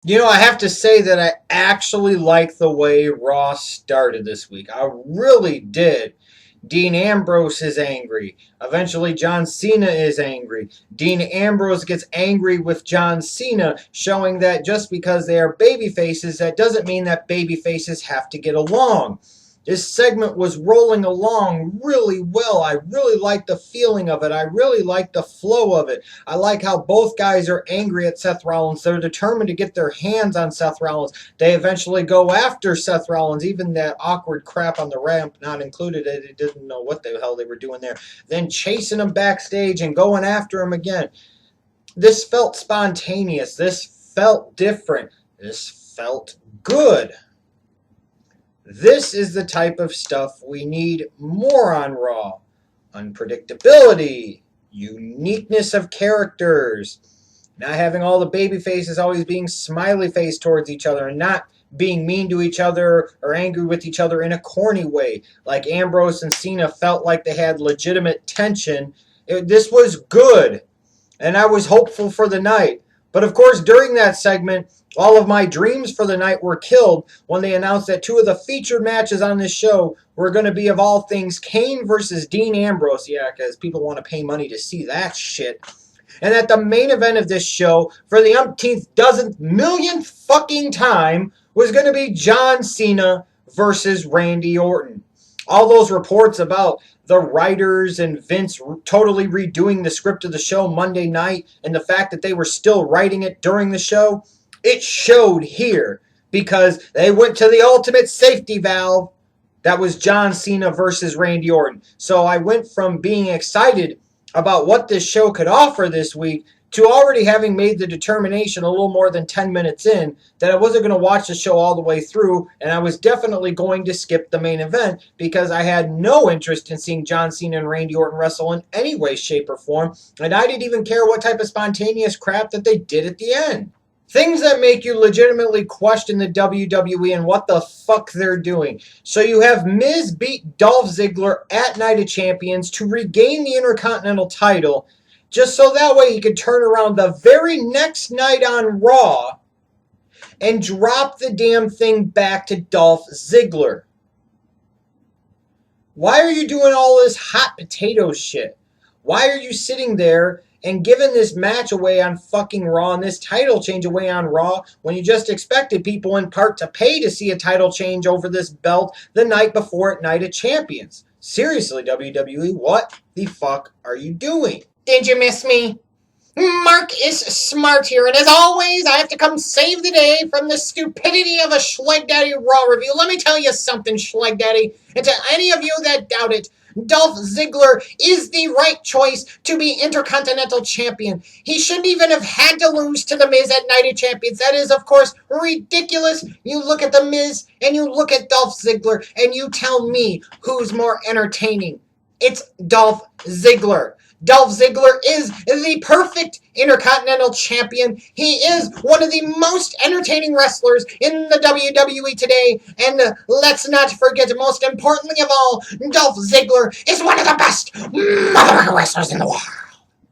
You know, I have to say that I actually like the way Raw started this week. I really did. Dean Ambrose is angry. Eventually, John Cena is angry. Dean Ambrose gets angry with John Cena, showing that just because they are baby faces, that doesn't mean that baby faces have to get along. This segment was rolling along really well. I really like the feeling of it. I really like the flow of it. I like how both guys are angry at Seth Rollins. They're determined to get their hands on Seth Rollins. They eventually go after Seth Rollins. Even that awkward crap on the ramp, not included. They didn't know what the hell they were doing there. Then chasing him backstage and going after him again. This felt spontaneous. This felt different. This felt good. This is the type of stuff we need more on Raw. Unpredictability, uniqueness of characters, not having all the baby faces always being smiley face towards each other and not being mean to each other or angry with each other in a corny way. Like Ambrose and Cena felt like they had legitimate tension. This was good, and I was hopeful for the night. But of course, during that segment, all of my dreams for the night were killed when they announced that two of the featured matches on this show were going to be, of all things, Kane versus Dean Ambrose. Yeah, because people want to pay money to see that shit. And that the main event of this show, for the umpteenth, dozenth, millionth fucking time, was going to be John Cena versus Randy Orton. All those reports about the writers and Vince totally redoing the script of the show Monday night and the fact that they were still writing it during the show, it showed here because they went to the ultimate safety valve. That was John Cena versus Randy Orton. So I went from being excited about what this show could offer this week to already having made the determination a little more than 10 minutes in that I wasn't going to watch the show all the way through, and I was definitely going to skip the main event because I had no interest in seeing John Cena and Randy Orton wrestle in any way, shape, or form, and I didn't even care what type of spontaneous crap that they did at the end. Things that make you legitimately question the WWE and what the fuck they're doing. So you have Miz beat Dolph Ziggler at Night of Champions to regain the Intercontinental title, just so that way he could turn around the very next night on Raw and drop the damn thing back to Dolph Ziggler. Why are you doing all this hot potato shit? Why are you sitting there and giving this match away on fucking Raw and this title change away on Raw when you just expected people in part to pay to see a title change over this belt the night before at Night of Champions? Seriously, WWE, what the fuck are you doing? Did you miss me? Mark is smart here, and as always, I have to come save the day from the stupidity of a Schleg Daddy Raw review. Let me tell you something, Schleg Daddy, and to any of you that doubt it, Dolph Ziggler is the right choice to be Intercontinental Champion. He shouldn't even have had to lose to The Miz at Night of Champions. That is, of course, ridiculous. You look at The Miz and you look at Dolph Ziggler and you tell me who's more entertaining. It's Dolph Ziggler. Dolph Ziggler is the perfect Intercontinental Champion. He is one of the most entertaining wrestlers in the WWE today. And let's not forget, most importantly of all, Dolph Ziggler is one of the best motherfucking wrestlers in the world.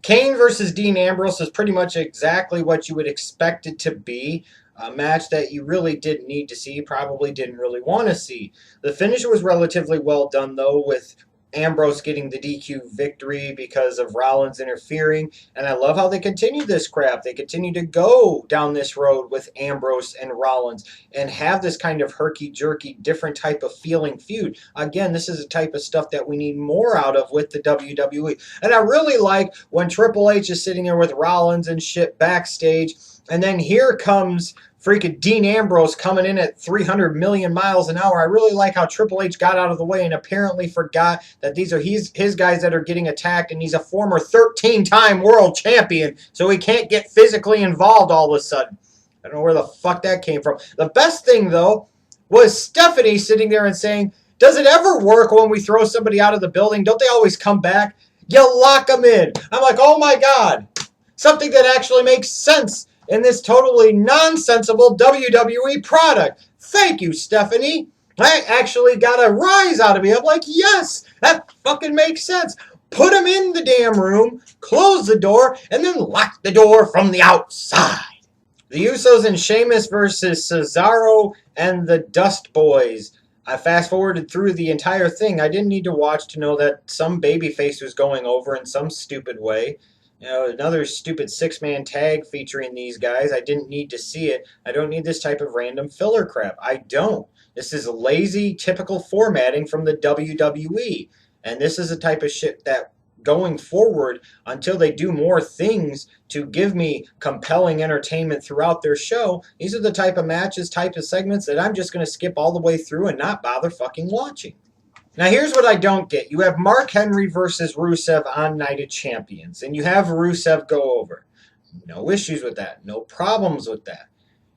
Kane versus Dean Ambrose is pretty much exactly what you would expect it to be. A match that you really didn't need to see, probably didn't really want to see. The finish was relatively well done, though, with Ambrose getting the DQ victory because of Rollins interfering. And I love how they continue this crap. They continue to go down this road with Ambrose and Rollins and have this kind of herky-jerky, different type of feeling feud. Again, this is the type of stuff that we need more out of with the WWE. And I really like when Triple H is sitting there with Rollins and shit backstage, and then here comes freaking Dean Ambrose coming in at 300 million miles an hour. I really like how Triple H got out of the way and apparently forgot that these are his guys that are getting attacked, and he's a former 13-time world champion, so he can't get physically involved all of a sudden. I don't know where the fuck that came from. The best thing, though, was Stephanie sitting there and saying, does it ever work when we throw somebody out of the building? Don't they always come back? You lock them in. I'm like, oh my God. Something that actually makes sense in this totally nonsensical WWE product. Thank you, Stephanie. I actually got a rise out of me. I'm like, yes, that fucking makes sense. Put him in the damn room, close the door, and then lock the door from the outside. The Usos and Sheamus versus Cesaro and the Dust Boys. I fast forwarded through the entire thing. I didn't need to watch to know that some babyface was going over in some stupid way. You know, another stupid six-man tag featuring these guys. I didn't need to see it. I don't need this type of random filler crap. I don't. This is lazy, typical formatting from the WWE. And this is the type of shit that going forward, until they do more things to give me compelling entertainment throughout their show, these are the type of matches, type of segments that I'm just going to skip all the way through and not bother fucking watching. Now here's what I don't get. You have Mark Henry versus Rusev on Night of Champions, and you have Rusev go over. No issues with that. No problems with that.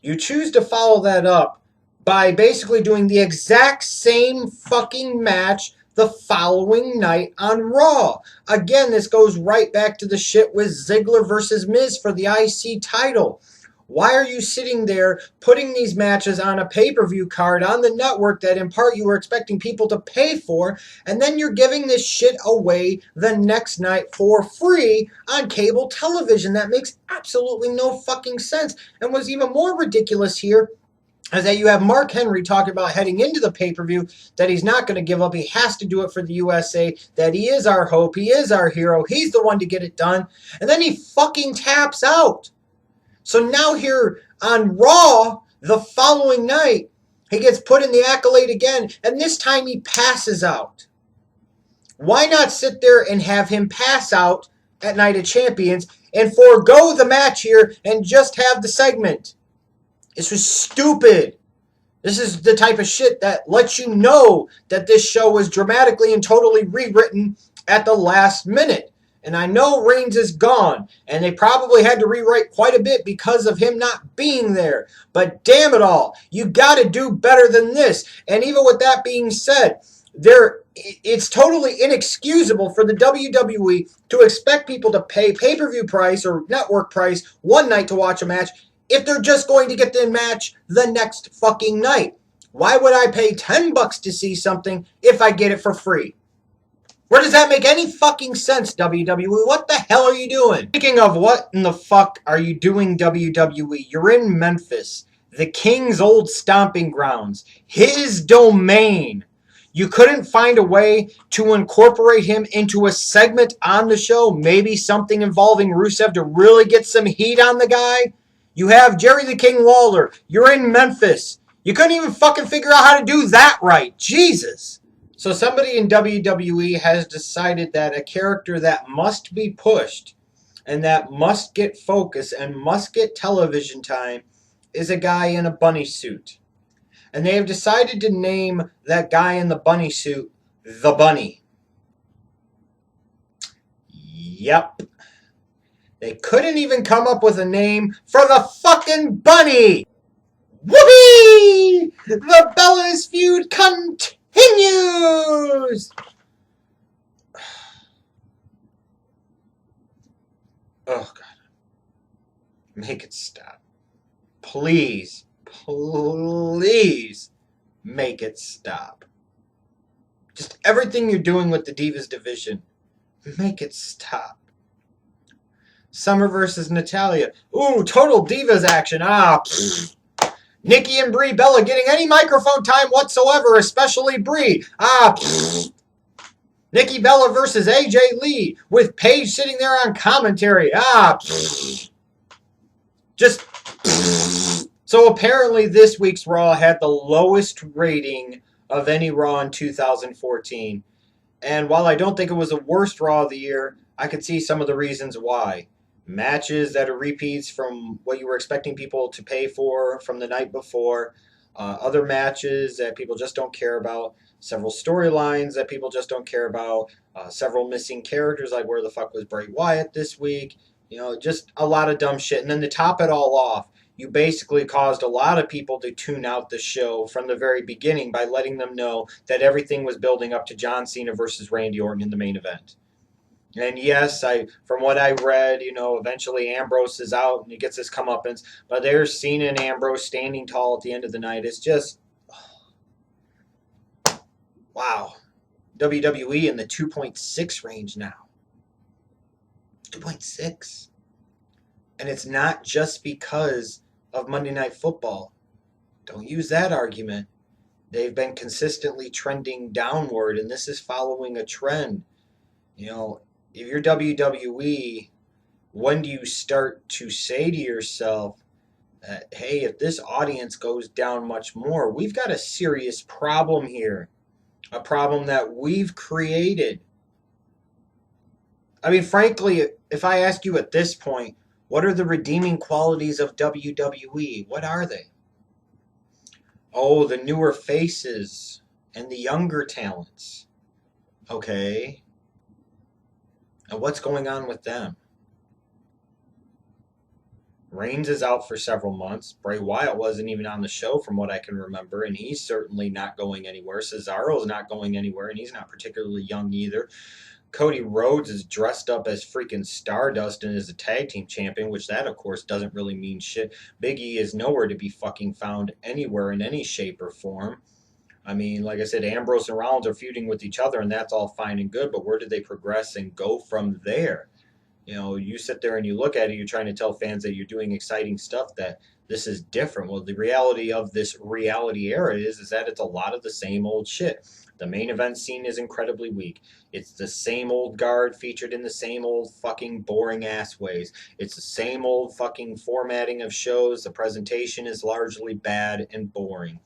You choose to follow that up by basically doing the exact same fucking match the following night on Raw. Again, this goes right back to the shit with Ziggler versus Miz for the IC title. Why are you sitting there putting these matches on a pay-per-view card on the network that in part you were expecting people to pay for, and then you're giving this shit away the next night for free on cable television? That makes absolutely no fucking sense. And what's even more ridiculous here is that you have Mark Henry talking about heading into the pay-per-view that he's not going to give up. He has to do it for the USA, that he is our hope, he is our hero, he's the one to get it done. And then he fucking taps out. So now here on Raw, the following night, he gets put in the accolade again, and this time he passes out. Why not sit there and have him pass out at Night of Champions and forego the match here and just have the segment? This was stupid. This is the type of shit that lets you know that this show was dramatically and totally rewritten at the last minute. And I know Reigns is gone, and they probably had to rewrite quite a bit because of him not being there. But damn it all, you got to do better than this. And even with that being said, it's totally inexcusable for the WWE to expect people to pay pay-per-view price or network price one night to watch a match if they're just going to get the match the next fucking night. Why would I pay $10 to see something if I get it for free? Where does that make any fucking sense, WWE? What the hell are you doing? Speaking of what in the fuck are you doing, WWE? You're in Memphis, the King's old stomping grounds, his domain. You couldn't find a way to incorporate him into a segment on the show, maybe something involving Rusev to really get some heat on the guy? You have Jerry the King Lawler. You're in Memphis. You couldn't even fucking figure out how to do that right. Jesus. So somebody in WWE has decided that a character that must be pushed and that must get focus and must get television time is a guy in a bunny suit. And they have decided to name that guy in the bunny suit the Bunny. Yep. They couldn't even come up with a name for the fucking bunny! Whoopee! The Bellas feud continues! Oh, God. Make it stop. Please, please make it stop. Just everything you're doing with the Divas division, make it stop. Summer versus Natalya. Ooh, total Divas action. Nikki and Brie Bella getting any microphone time whatsoever, especially Brie. Nikki Bella versus AJ Lee with Paige sitting there on commentary. Just. So apparently this week's Raw had the lowest rating of any Raw in 2014. And while I don't think it was the worst Raw of the year, I could see some of the reasons why. Matches that are repeats from what you were expecting people to pay for from the night before. Other matches that people just don't care about. Several storylines that people just don't care about. Several missing characters, like where the fuck was Bray Wyatt this week? You know, just a lot of dumb shit. And then to top it all off, you basically caused a lot of people to tune out the show from the very beginning by letting them know that everything was building up to John Cena versus Randy Orton in the main event. And yes, from what I read, eventually Ambrose is out and he gets his comeuppance. But there's Cena and Ambrose standing tall at the end of the night. It's just, wow. WWE in the 2.6 range now. 2.6. And it's not just because of Monday Night Football. Don't use that argument. They've been consistently trending downward, and this is following a trend. You know, if you're WWE, when do you start to say to yourself, hey, if this audience goes down much more, we've got a serious problem here. A problem that we've created. I mean, frankly, if I ask you at this point, what are the redeeming qualities of WWE? What are they? Oh, the newer faces and the younger talents. Okay. And what's going on with them? Reigns is out for several months. Bray Wyatt wasn't even on the show from what I can remember, and he's certainly not going anywhere. Cesaro's not going anywhere, and he's not particularly young either. Cody Rhodes is dressed up as freaking Stardust and is a tag team champion, which that, of course, doesn't really mean shit. Big E is nowhere to be fucking found anywhere in any shape or form. I mean, like I said, Ambrose and Rollins are feuding with each other, and that's all fine and good, but where do they progress and go from there? You know, you sit there and you look at it, you're trying to tell fans that you're doing exciting stuff, that this is different. Well, the reality of this reality era is that it's a lot of the same old shit. The main event scene is incredibly weak. It's the same old guard featured in the same old fucking boring ass ways. It's the same old fucking formatting of shows. The presentation is largely bad and boring.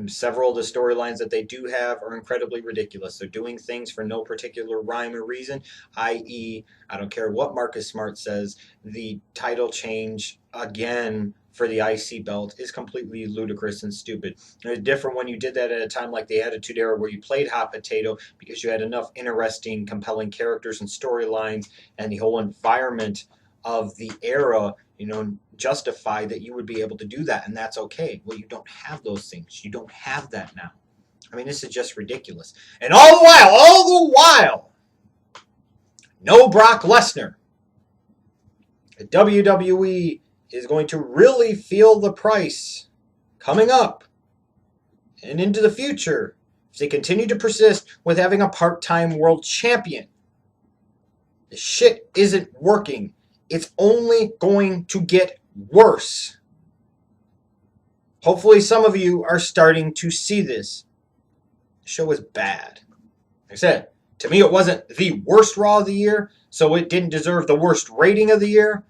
Several of the storylines that they do have are incredibly ridiculous. They're doing things for no particular rhyme or reason, i.e., I don't care what Marcus Smart says, the title change again for the IC belt is completely ludicrous and stupid. It's different when you did that at a time like the Attitude Era where you played hot potato because you had enough interesting, compelling characters and storylines and the whole environment of the era, you know, justify that you would be able to do that, and that's okay. Well, you don't have those things. You don't have that now. I mean, this is just ridiculous. And all the while, no Brock Lesnar. The WWE is going to really feel the price coming up and into the future if they continue to persist with having a part-time world champion. The shit isn't working. It's only going to get worse. Hopefully some of you are starting to see this. The show is bad. Like I said, to me it wasn't the worst Raw of the year, so it didn't deserve the worst rating of the year,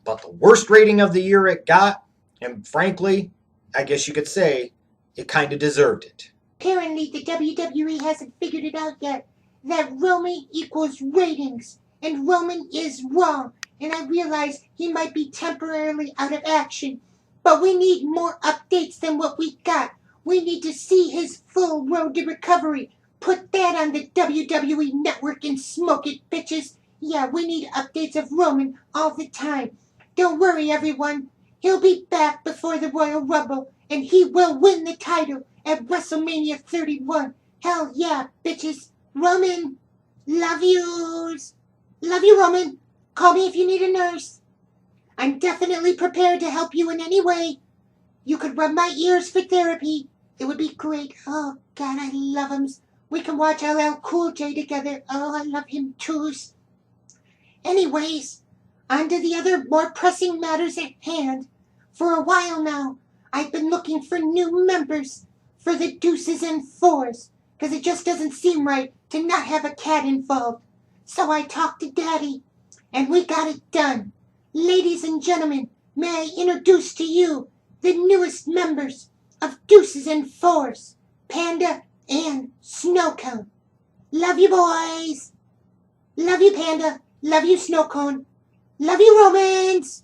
but the worst rating of the year it got, and frankly, I guess you could say, it kind of deserved it. Apparently the WWE hasn't figured it out yet, that Roman equals ratings, and Roman is wrong. And I realize he might be temporarily out of action, but we need more updates than what we got. We need to see his full road to recovery. Put that on the WWE network and smoke it, bitches. Yeah, we need updates of Roman all the time. Don't worry, everyone. He'll be back before the Royal Rumble, and he will win the title at WrestleMania 31. Hell yeah, bitches. Roman, love yous. Love you, Roman. Call me if you need a nurse. I'm definitely prepared to help you in any way. You could rub my ears for therapy. It would be great. Oh, God, I love him. We can watch LL Cool J together. Oh, I love him too. Anyways, on to the other more pressing matters at hand. For a while now, I've been looking for new members for the Deuces and Fours, because it just doesn't seem right to not have a cat involved. So I talked to Daddy, and we got it done. Ladies and gentlemen, may I introduce to you the newest members of Deuces and Fours, Panda and Snowcone. Love you, boys. Love you, Panda. Love you, Snowcone. Love you, Romans.